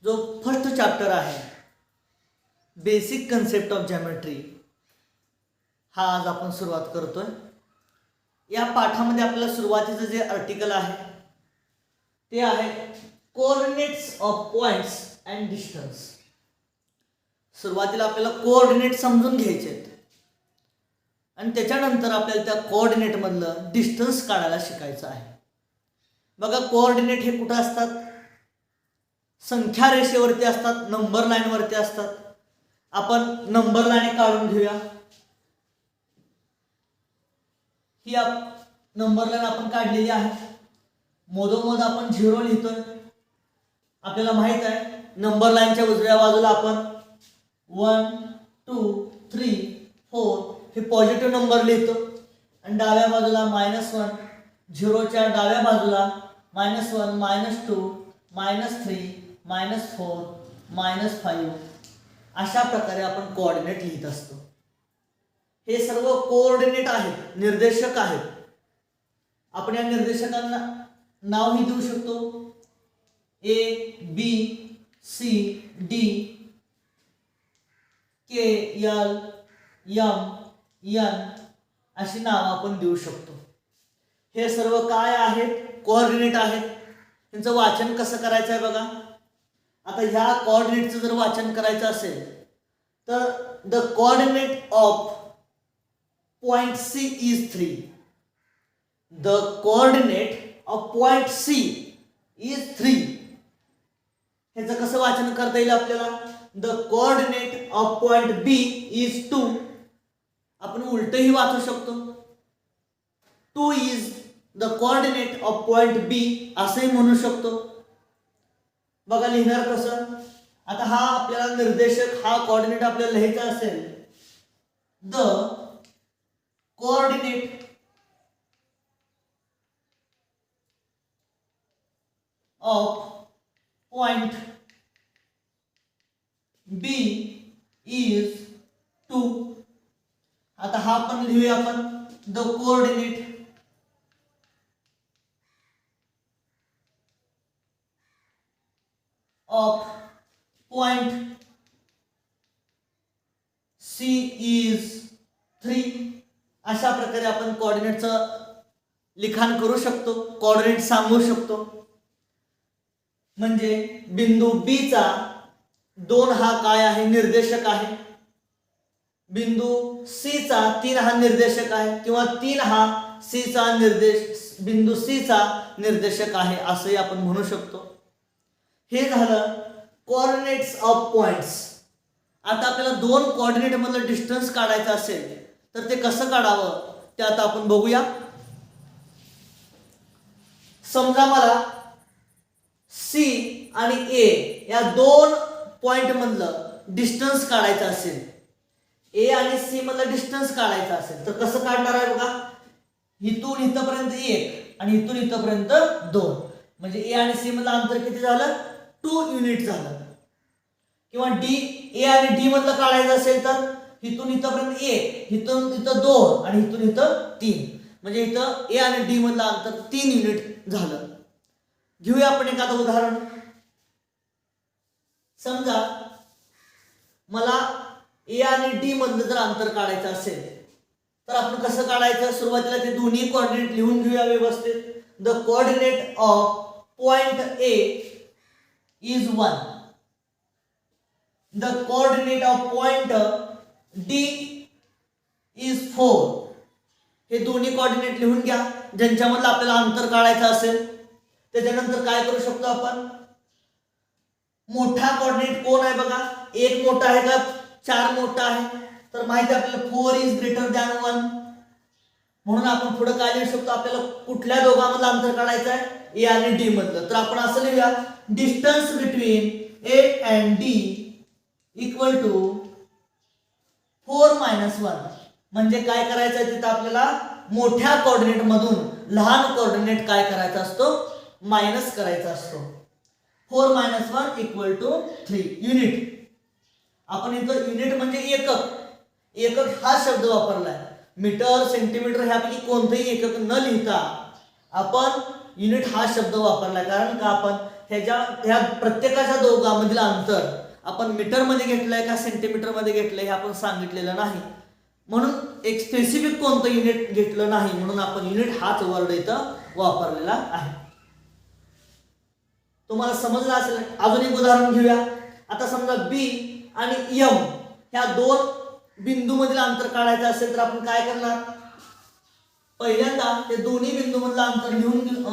जो first chapter आहे basic concept of geometry हा आज आपण सुरुवात करतोय। या पाठामध्ये आपल्याला सुरुवातीचं जे आर्टिकल आहे ते आहे coordinates of points and distance. सुरुवातीला आपल्याला कोऑर्डिनेट समजून घ्यायचे आहेत आणि त्याच्यानंतर आपल्याला त्या कोऑर्डिनेट मधलं डिस्टन्स काढायला शिकायचं आहे। बघा कोऑर्डिनेट हे कुठे असतात? संख्या रेषेवरती असतात, नंबर लाईन वरती असतात। आपण नंबर लाईन काढून घेऊया। ही नंबर लाईन आपण काढलेली आहे। मधोमध आपण 0 लिहितोय। आपल्याला माहित आहे नंबर लाईनच्या उजव्या बाजूला आपण 1 2 3 4 हे पॉझिटिव्ह नंबर लिहितो आणि डाव्या बाजूला -1 0च्या डाव्या बाजूला -1 -2 -3 -4 -5 अशा प्रकारे आपण कोऑर्डिनेट लिहित असतो। हे सर्व कोऑर्डिनेट आहेत, निर्देशक आहेत। आपण या निर्देशकांना नावही देऊ शकतो। A B C D K L M N अशी नाव आपण देऊ शकतो। हे सर्व काय आहेत? कोऑर्डिनेट आहेत। त्यांचं वाचन कसं करायचं आहे बघा। आता ह्या कोऑर्डिनेटचं जर वाचन करायचं असेल तर the coordinate of point C is 3. The coordinate of point C is 3. ह्याचं कसं वाचन करता येईल आपल्याला? The coordinate of point B is 2. आपण उलटही वाचू शकतो। 2 is the coordinate of point B असंही म्हणू शकतो। बघा लिहिणार कसं? आता हा आपल्याला निर्देशक, हा कोऑर्डिनेट आपल्याला लिहायचा असेल the coordinate of point B is 2. आता हा पण लिहूया आपण the coordinate of point C is 3. अशा प्रकारे आपण कोऑर्डिनेटचं लिखाण करू शकतो, कोऑर्डिनेट सांगू शकतो। म्हणजे बिंदू B चा 2 हा काय आहे? निर्देशक आहे। बिंदू C चा 3 हा निर्देशक आहे किंवा 3 हा C चा बिंदू C चा निर्देशक आहे असंही आपण म्हणू शकतो। हे झालं कोऑर्डिनेट्स ऑफ पॉइंट्स। आता आपल्याला 2 कोऑर्डिनेट मधलं डिस्टन्स काढायचं असेल तर ते कसं काढावं ते आता आपण बघूया। समजा मला C आणि A या 2 पॉइंट मधलं डिस्टन्स काढायचं असेल, A आणि C मधलं डिस्टन्स काढायचं असेल तर कसं काढणार आहे बघा। इथून इथपर्यंत 1 आणि इथून इथपर्यंत 2 म्हणजे A आणि C मधलं अंतर किती झालं? 2 युनिट झालं। किंवा A आणि D मधलं काढायचं असेल तर इथून इथपर्यंत 1, इथून इथं 2 आणि इथून इथं 3 म्हणजे इथं A आणि D मधलं अंतर 3 युनिट झालं। घेऊया आपण एखादं उदाहरण। समजा मला A आणि D मधलं जर अंतर काढायचं असेल तर आपण कसं काढायचं? सुरुवातीला ते दोन्ही कोऑर्डिनेट लिहून घेऊया व्यवस्थित। The coordinate of point A is 1. The coordinate of point D is 4. हे दोन्ही कोऑर्डिनेट लिहून घ्या ज्यांच्यामधलं आपल्याला अंतर काढायचं असेल। त्याच्यानंतर काय करू शकतो आपण? मोठा कोऑर्डिनेट कोण आहे बघा? 1 मोठा आहे का 4 मोठा आहे? तर माहिती आपल्याला 4 is greater than 1 म्हणून आपण पुढे काय लिहू शकतो? आपल्याला कुठल्या दोघांमधलं अंतर काढायचं आहे? A आणि D मधलं। तर आपण असं लिहूया distance between A and D equal to 4 - 1। म्हणजे काय करायचं आहे तिथं आपल्याला? मोठ्या कोऑर्डिनेट मधून लहान कोऑर्डिनेट काय करायचा असतो? मायनस करायचा असतो। 4 - 1 इक्वल टू 3 युनिट। आपण इथं युनिट म्हणजे एकक, एकक हा शब्द वापरलाय। मीटर सेंटीमीटर ह्यापैकी कोणतेही एकक न लिहिता आपण युनिट हा शब्द वापरलाय, कारण का आपण ह्या प्रत्येकाच्या दोघांमधील अंतर आपण मीटर मध्ये घेतलंय का सेंटीमीटर मध्ये घेतलंय हे आपण सांगितलेलं नाही, म्हणून एक स्पेसिफिक कोणतं युनिट घेतलं नाही, म्हणून आपण युनिट हाच वर्ड इथं वापरलेला आहे. तुम्हाला समजलं असेल. अजून एक उदाहरण घेऊया. आता समजा बी आणि एम ह्या दोन बिंदू मधील अंतर काढायचं असेल तर आपण काय करणार, पहिल्यांदा ते दोन्ही बिंदू मधलं अंतर लिहून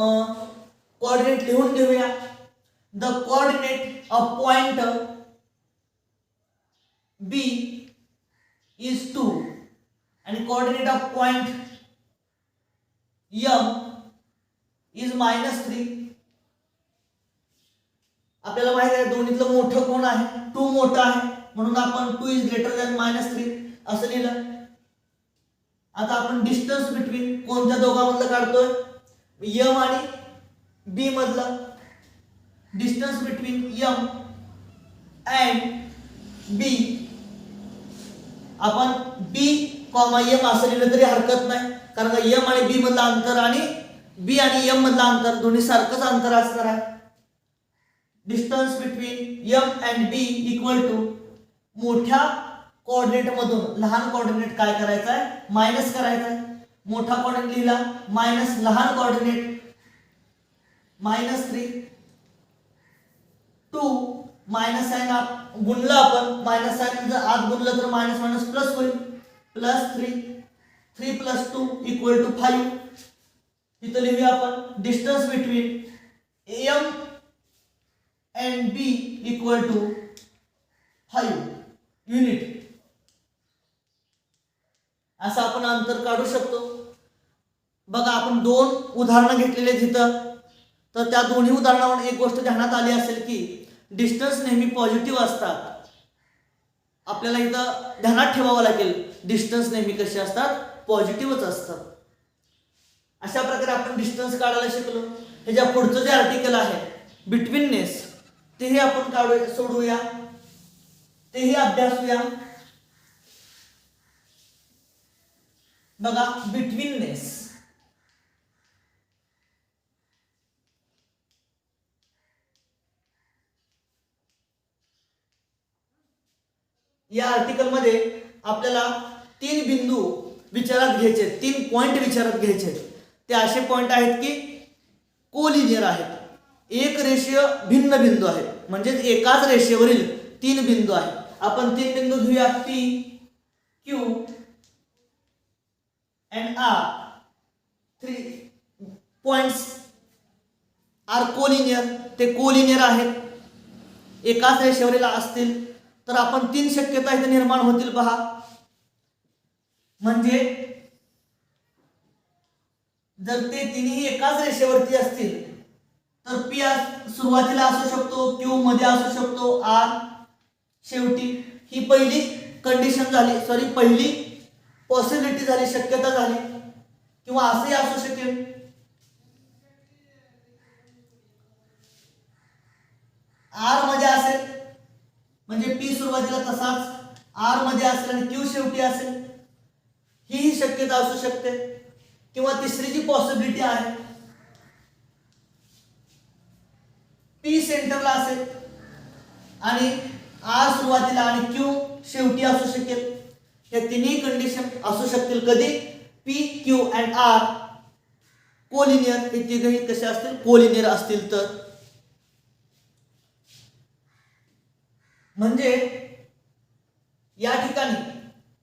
कोऑर्डिनेट लिहून घेऊया. The coordinate of point B is 2 आणि coordinate of point M is -3. आपल्याला माहिती आहे दोन्हीतलं मोठं कोण आहे, 2 मोठं आहे, म्हणून आपण 2 इज ग्रेटर दॅन -3 असं लिहिलं. आता आपण डिस्टन्स बिटवीन कोणत्या दोघांमधलं काढतोय, एम आणि बी मधलं. डिस्टन्स बिटवीन एम अँड बी आपण बी कॉमा एम असं लिहिलं तरी हरकत नाही, कारण का एम आणि बी मधलं अंतर आणि बी आणि एम मधलं अंतर दोन्ही सारखंच अंतर असणार आहे. Distance between M and B equal to मोठ्या कोऑर्डिनेट मधून लहान कोऑर्डिनेट काय करायचा आहे, मायनस करायचा आहे. मोठा कोऑर्डिनेट लिहिला मायनस लहान कोऑर्डिनेट -3. 2 मायनस साइन गुणलं आपण, मायनस साइन जर आत गुणलं तर मायनस मायनस प्लस होईल, +3. 3 + 2 = 5. इथं लिहूया आपण distance between M and B equal to 5 unit. असं आपण अंतर काढू शकतो. बघा आपण 2 उदाहरणं घेतलेले तिथं, तर त्या दोन्ही उदाहरणावरून एक गोष्ट ध्यानात आली असेल की डिस्टन्स नेहमी पॉझिटिव्ह असतात. आपल्याला इथं ध्यानात ठेवावं लागेल, डिस्टन्स नेहमी कसे असतात, पॉझिटिव्हच असतात. अशा प्रकारे आपण डिस्टन्स काढायला शिकलो. ह्याच्या पुढचं जे आर्टिकल आहे बिटवीननेस तेही आपण सोडवूया, तेही अभ्यासूया. बघा बिटवीननेस, या आर्टिकल मध्ये आपल्याला 3 बिंदू विचारात घ्यायचे, 3 पॉइंट विचारात घ्यायचे. ते असे पॉइंट आहेत की कोलिनियर आहेत, एक रेषीय भिन्न बिंदू आहेत, म्हणजे एकाच रेषेवरील 3 बिंदू आहेत. आपण 3 बिंदू घेऊया, P, Q and R. 3 points are collinear. ते कोलिनियर आहेत, एकाच रेषेवरील असतील तर आपण 3 शक्यता इथे निर्माण होतील पहा. म्हणजे जर ते तिन्ही एकाच रेषेवरती असतील तर P सुरुवातीला असू शकतो, Q मध्ये असू शकतो, R शेवटी. ही पहिली कंडिशन झाली, सॉरी पहिली पॉसिबिलिटी झाली, शक्यता झाली. किंवा असंही असू शकेल R मध्ये असेल म्हणजे P सुरुवातीला तसाच R मध्ये असेल आणि Q शेवटी असेल, ही शक्यता असू शकते. किंवा तिसरी जी पॉसिबिलिटी आहे P सेंटरला असेल आणि R सुरुवातीला आणि Q शेवटी असू शकेल. हे तिन्ही कंडिशन असू शकतील कधी, P, Q and R collinear, हे तिघही कसे असतील, कोलिनियर असतील तर. म्हणजे या ठिकाणी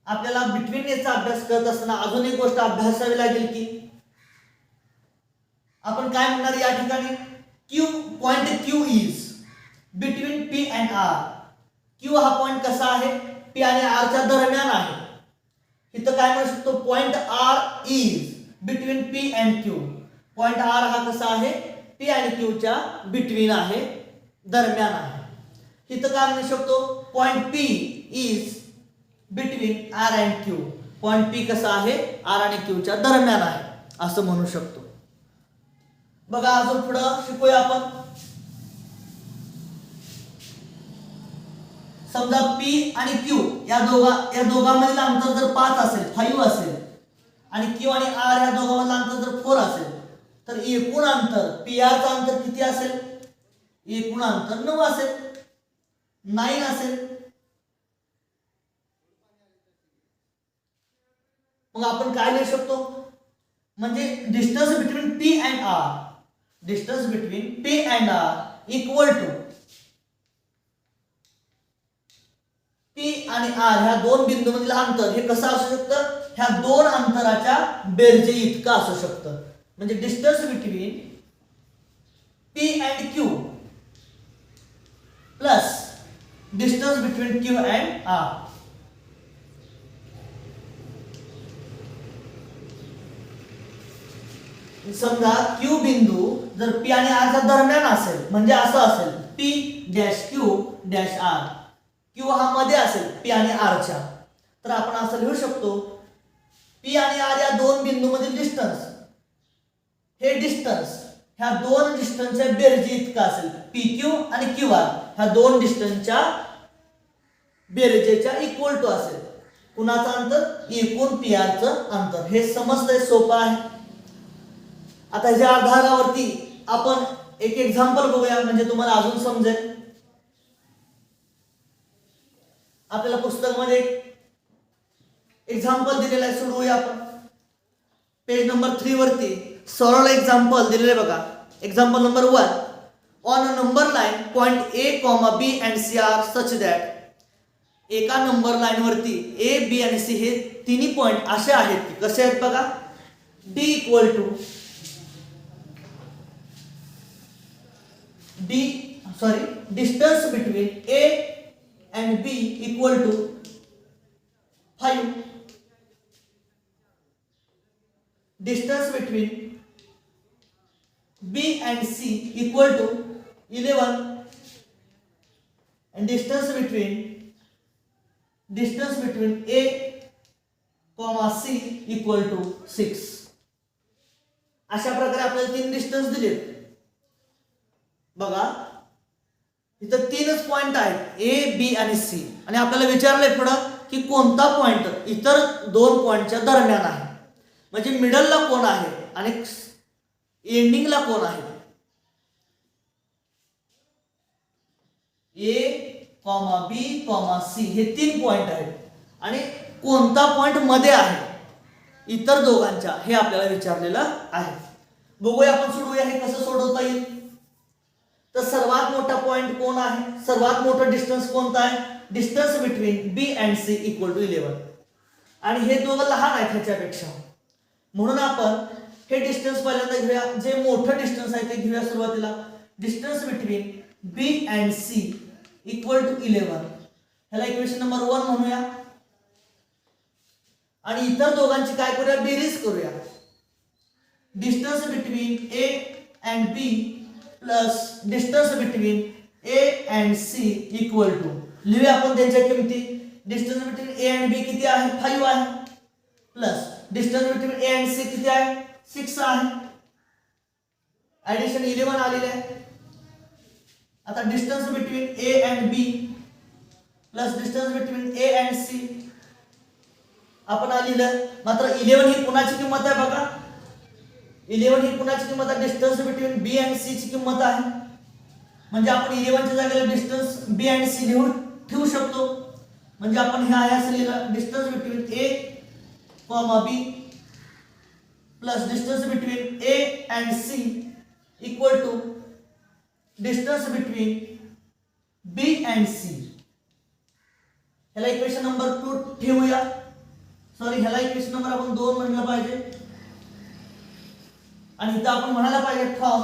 आपल्याला बिटवीननेसचा अभ्यास करत असताना अजून एक गोष्ट अभ्यासावी लागेल की आपण काय म्हणणार या ठिकाणी, Q point Q is between P and R. Q हा पॉइंट कसा आहे, P आणि R च्या दरम्यान आहे. इथं काय म्हणू शकतो, point R is between P and Q. Point R हा कसा आहे, P आणि Q च्या बिटवीन आहे, दरम्यान आहे. इथं काय म्हणू शकतो, point P is between R and Q. Point P कसा आहे, R आणि Q च्या दरम्यान आहे असं म्हणू शकतो. बघा अजून पुढं शिकूया आपण. समजा P आणि Q या दोघांमधील अंतर जर 5 असेल, 5 असेल आणि Q आणि R या दोघांमधील अंतर जर 4 असेल तर एकूण अंतर PR चं अंतर किती असेल, एकूण अंतर 9 असेल, 9 असेल. मग आपण काय लिहू शकतो, म्हणजे distance between P and R, distance between P and R equal to P आणि आर ह्या दोन बिंदूमधील अंतर हे कसं असू शकतं, ह्या दोन अंतराच्या बेरजे इतकं असू शकतं. म्हणजे distance between P and Q plus distance between Q and R. समजा क्यू बिंदू जर पी आणि आर च्या दरम्यान असेल, म्हणजे असं असेल P dash Q dash R, Q हा मध्ये असेल पी आणि आर च्या, तर आपण असं लिहू शकतो पी आणि आर या दोन बिंदू मधील डिस्टन्स, हे डिस्टन्स ह्या दोन डिस्टन्सच्या बेरजे इतकं असेल. पी क्यू आणि क्यू आर ह्या दोन डिस्टन्सच्या बेरजेच्या इक्वल टू असेल. कुणाचं अंतर, एकूण पी आर चं अंतर. हे समजतंय, सोपं आहे. आता ह्या आधारावरती आपण एक एक्झाम्पल बघूया, म्हणजे तुम्हाला अजून समजेल. आपल्याला पुस्तकामध्ये एक्झाम्पल दिलेलं आहे, सोडवूया आपण. पेज नंबर 3 वरती सरळ एक्झाम्पल दिलेले बघा. Example number 1, on a number line point A comma B and C are such that. एका नंबर लाईन वरती ए बी आणि सी हे तिन्ही पॉइंट असे आहेत की कसे आहेत बघा. D equal to distance between A and B equal to 5. Distance between B and C equal to 11, and distance between A comma C equal to 6. अशा प्रकारे आपल्याला तीन डिस्टन्स दिलेत बघा. इथं तीनच पॉइंट आहेत ए बी आणि सी, आणि आपल्याला विचारलंय पुढं की कोणता पॉइंट इतर दोन पॉइंटच्या दरम्यान आहे, म्हणजे मिडलला कोण आहे आणि एंडिंगला कोण आहे. ए कॉमा बी कॉमा सी हे तीन पॉइंट आहेत, आणि कोणता पॉइंट मध्ये आहे इतर दोघांच्या, हे आपल्याला विचारलेलं आहे. बघूया आपण, सोडवूया. हे कसं सोडवता येईल, तर सर्वात मोठा पॉइंट कोण आहे, सर्वात मोठा डिस्टन्स कोणता आहे, distance between B and C equal to 11, आणि हे दोघं लहान आहेत ह्याच्यापेक्षा, म्हणून आपण हे डिस्टन्स पहिल्यांदा घेऊया. जे मोठं डिस्टन्स आहे ते घेऊया सुरुवातीला. Distance between B and C equal to 11, ह्याला इक्वेशन नंबर 1 म्हणूया. आणि इतर दोघांची काय करूया, बेरीज करूया. Distance between A and B plus distance between A and C equal to, लिहूया आपण त्यांच्या किमती. Distance between A and B किती आहे, 5 आहे, plus distance between A and C किती आहे, 6 आहे. ऍडिशन 11 आलेले आहे. आता distance between A and B plus distance between A and C आपण आलेलं, मात्र 11 ही कुणाची किंमत आहे बघा. 11 ही कुणाची किंमत आहे, distance between B and C ची किंमत आहे. म्हणजे आपण 11 च्या जागेला डिस्टन्स बी अँड सी ठेवू शकतो. म्हणजे आपण हे आहे असं लिहिलं, distance between A comma B plus distance between A and C equal to distance between B and C. ह्याला इक्वेशन नंबर 2 ठेवूया. सॉरी, ह्याला इक्वेशन नंबर आपण 2 म्हणलं पाहिजे, आणि इथं आपण म्हणायला पाहिजे फ्रॉम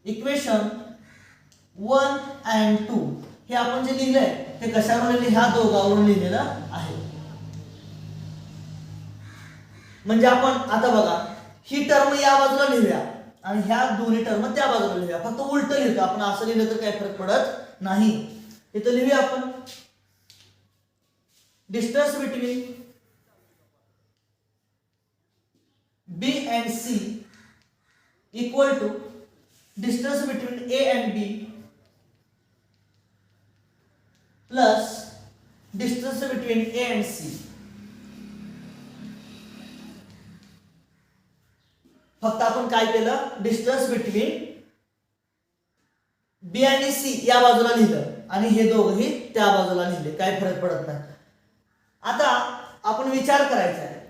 इक्वेशन 1 अँड 2. हे आपण जे लिहिलंय ते कशावरून लिहिले, ह्या दोघांवरून लिहिलेलं आहे. म्हणजे आपण आता बघा, ही टर्म या बाजूला लिहूया आणि ह्या दोन्ही टर्म त्या बाजूला लिहूया. फक्त उलट लिहितो आपण, असं लिहिलं तर काही फरक पडत नाही. इथं लिहूया आपण distance between B and C equal to distance between A and B plus distance between A and C. फक्त आपण काय केलं, डिस्टन्स बिटवीन बी आणि सी या बाजूला लिहिलं आणि हे दोघंही त्या बाजूला लिहिले, काय फरक पडत नाही. आता आपण विचार करायचा आहे,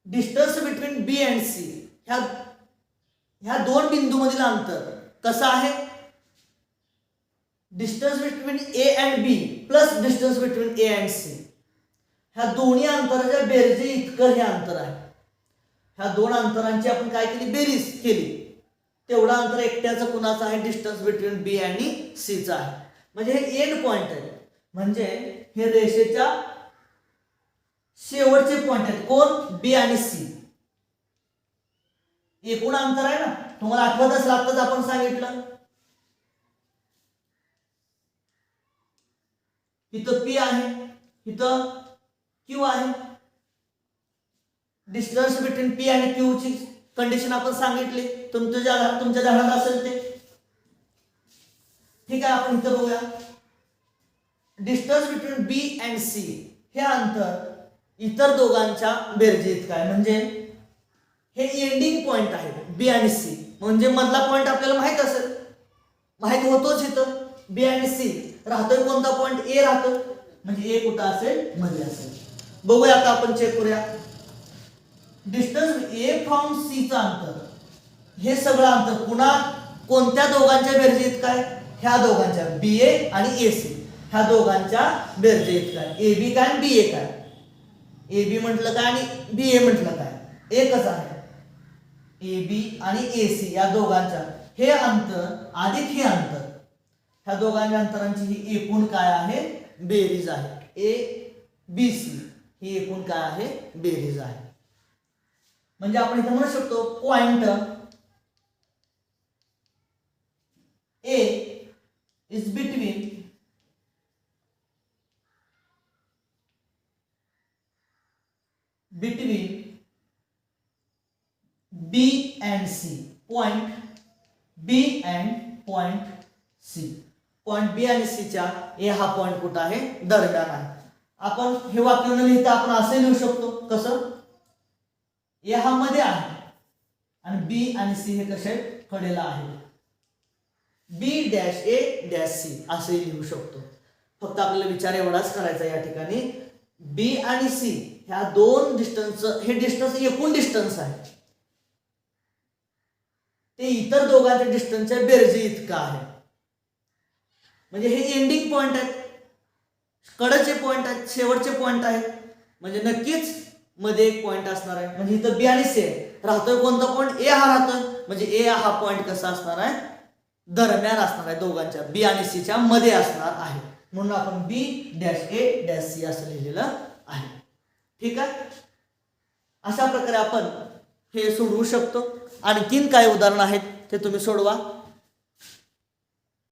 distance between B and C ह्या दोन बिंदूमधील अंतर कसं आहे. Distance between A and B plus distance between A and C ह्या दोन्ही अंतराच्या बेरजे इतकं हे अंतर आहे. ह्या दोन अंतरांची आपण काय केली, बेरीज केली, तेवढं अंतर एकट्याचं कुणाचं आहे, डिस्टन्स बिटवीन बी आणि सीचं आहे. म्हणजे हे एंड पॉइंट आहे, म्हणजे हे रेषेच्या शेवटचे पॉइंट आहेत. कोण, बी आणि सी. एकूण अंतर आहे ना, तुम्हाला आठवत असेल आताच आपण सांगितलं, इथं पी आहे, इथं क्यू आहे. डिस्टन्स बिटवीन पी आणि क्यू ची कंडिशन आपण सांगितली, तुमच्या धड्यात असेल ते. ठीक आहे, आपण इथं बघूया. Distance between B and C हे अंतर इतर दोघांच्या बेरजे इतकं आहे. म्हणजे हे एंडिंग पॉइंट आहे बी आणि सी, म्हणजे मधला पॉइंट आपल्याला माहित असेल, माहित होतोच. इथं बी आणि सी राहतोय कोणता पॉइंट, ए राहतो, म्हणजे ए कुठं असेल, मध्ये असेल. बघूया आता आपण चेक करूया. डिस्टन्स ए फ्रॉम सी चं अंतर, हे सगळं अंतर पुन्हा कोणत्या दोघांच्या बेरजे इतकं आहे, ह्या दोघांच्या, बी ए आणि ए सी ह्या दोघांच्या बेरजे इतकं आहे. ए बी काय आणि बी ए काय, ए बी म्हटलं काय आणि बी ए म्हटलं काय, एकच आहे. ए बी आणि ए सी या दोघांच्या हे अंतर अधिक हे अंतर, ह्या दोघांच्या अंतरांची ही एकूण काय आहे, बेरीज आहे. ए बी सी ही एकूण काय आहे, बेरीज आहे. म्हणजे आपण इथे म्हणू शकतो point A is between B and C. Point B and point C. Point B आणि सी च्या ए हा पॉइंट कुठं आहे, दरम्यान आहे. आपण हे वाक्य न लिहिता आपण असे लिहू शकतो, कसं, ए हा मध्ये आहे आणि बी आणि सी हे कसे कडेला आहे. बी डॅश ए डॅश सी असे लिहू शकतो. फक्त आपल्याला विचार एवढाच करायचा या ठिकाणी, बी आणि सी ह्या दोन डिस्टन्स, हे डिस्टन्स एकूण डिस्टन्स आहे, ते इतर दोघांच्या डिस्टन्सच्या बेरजे इतकं आहे. म्हणजे हे एंडिंग पॉइंट आहेत, कडचे पॉइंट आहेत, शेवटचे पॉइंट आहेत, म्हणजे नक्कीच मध्ये एक पॉइंट असणार आहे. म्हणजे इथं बी आणि सी राहतोय कोणता पॉइंट, ए हा राहतोय, म्हणजे ए हा पॉइंट कसा असणार आहे, दरम्यान असणार आहे, दोघांच्या बी आणि सी च्या मध्ये असणार आहे. म्हणून आपण बी डॅश ए डॅश सी असं लिहिलेलं आहे. ठीक आहे, अशा प्रकारे आपण हे सोडवू शकतो. आणखीन काय उदाहरण आहेत ते तुम्ही सोडवा.